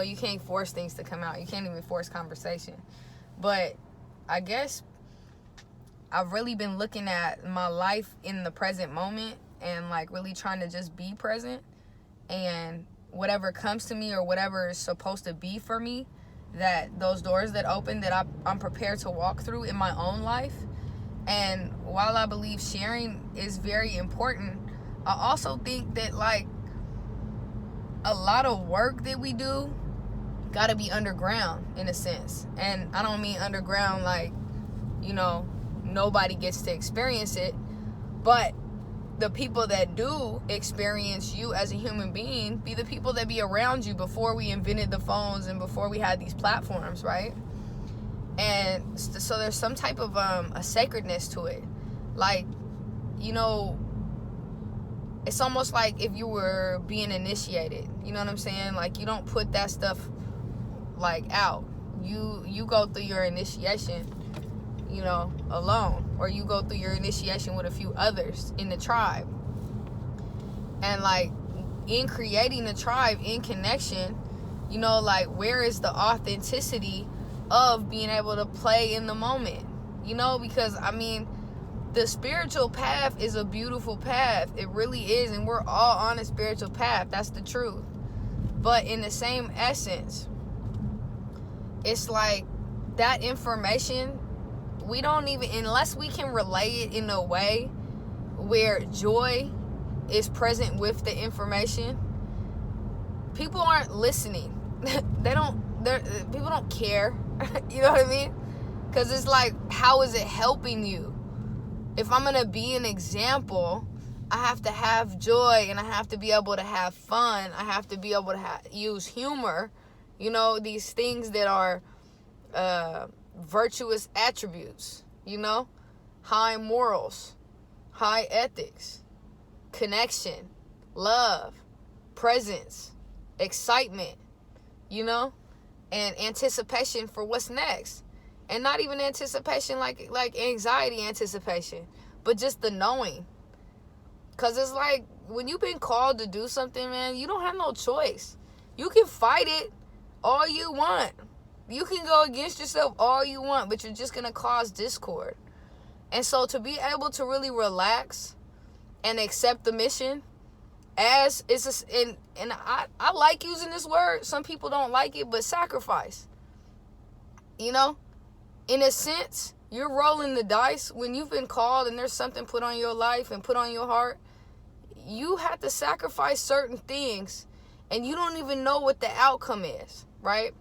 You can't force things to come out. You can't even force conversation. But I guess I've really been looking at my life in the present moment and like really trying to just be present, and whatever comes to me or whatever is supposed to be for me, that those doors that open, that I'm prepared to walk through in my own life. And while I believe sharing is very important, I also think that like a lot of work that we do got to be underground in a sense. And I don't mean underground like, nobody gets to experience it, but the people that do experience you as a human being be the people that be around you before we invented the phones and before we had these platforms, right? And so there's some type of a sacredness to it. Like, it's almost like if you were being initiated. You know what I'm saying? Like, you don't put that stuff like out. You go through your initiation, alone, or you go through your initiation with a few others in the tribe. And like in creating the tribe, in connection, like where is the authenticity of being able to play in the moment? Because the spiritual path is a beautiful path. It really is, and we're all on a spiritual path. That's the truth. But in the same essence, it's like that information, we don't even, unless we can relay it in a way where joy is present with the information, people aren't listening. People don't care. You know what I mean? Because it's like, how is it helping you? If I'm going to be an example, I have to have joy, and I have to be able to have fun. I have to be able to use humor. These things that are virtuous attributes, high morals, high ethics, connection, love, presence, excitement, and anticipation for what's next. And not even anticipation like anxiety anticipation, but just the knowing. Because it's like, when you've been called to do something, man, you don't have no choice. You can fight it all you want. You can go against yourself all you want, but you're just going to cause discord. And so to be able to really relax and accept the mission as it's and I like using this word. Some people don't like it, but sacrifice. In a sense, you're rolling the dice when you've been called and there's something put on your life and put on your heart. You have to sacrifice certain things, and you don't even know what the outcome is, right?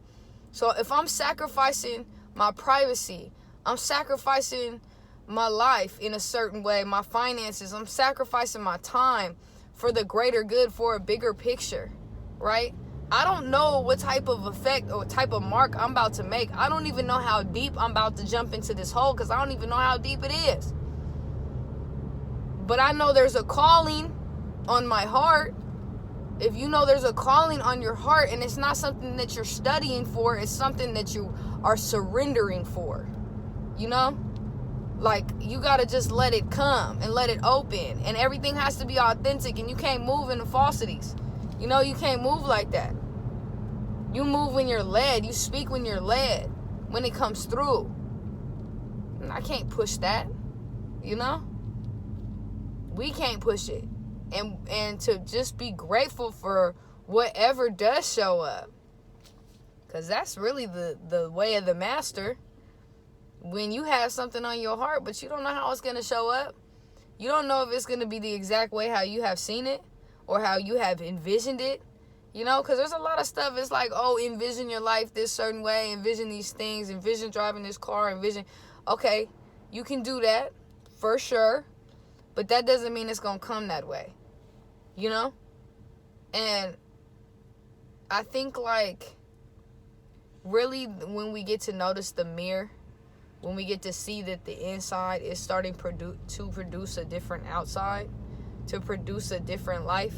So if I'm sacrificing my privacy, I'm sacrificing my life in a certain way, my finances, I'm sacrificing my time for the greater good, for a bigger picture, right? I don't know what type of effect or type of mark I'm about to make. I don't even know how deep I'm about to jump into this hole, because I don't even know how deep it is. But I know there's a calling on my heart. If you know there's a calling on your heart, and it's not something that you're studying for, it's something that you are surrendering for, like, you gotta just let it come and let it open, and everything has to be authentic, and you can't move in the falsities. You can't move like that. You move when you're led. You speak when you're led, when it comes through. And I can't push that, we can't push it. And to just be grateful for whatever does show up, because that's really the way of the master. When you have something on your heart, but you don't know how it's going to show up, you don't know if it's going to be the exact way how you have seen it or how you have envisioned it, because there's a lot of stuff. It's like, oh, envision your life this certain way, envision these things, envision driving this car, envision. Okay, you can do that for sure, but that doesn't mean it's going to come that way. And I think, like, really, when we get to notice the mirror, when we get to see that the inside is starting to produce a different outside, to produce a different life,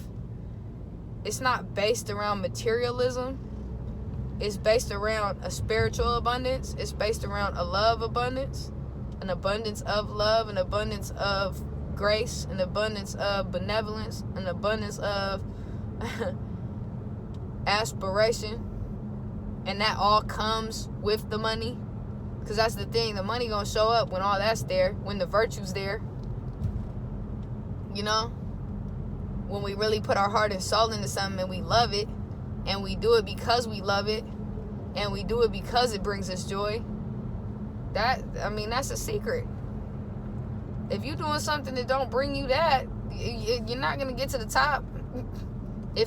it's not based around materialism. It's based around a spiritual abundance. It's based around a love abundance, an abundance of love, an abundance of grace, an abundance of benevolence, an abundance of aspiration, and that all comes with the money. Because that's the thing, the money gonna show up when all that's there, when the virtue's there. You know? When we really put our heart and soul into something and we love it, and we do it because we love it, and we do it because it brings us joy, that's a secret. If you're doing something that don't bring you that, you're not gonna get to the top.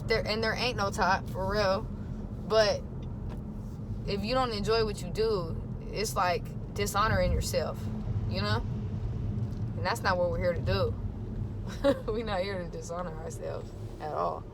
There ain't no top, for real. But if you don't enjoy what you do, it's like dishonoring yourself, you know? And that's not what we're here to do. We're not here to dishonor ourselves at all.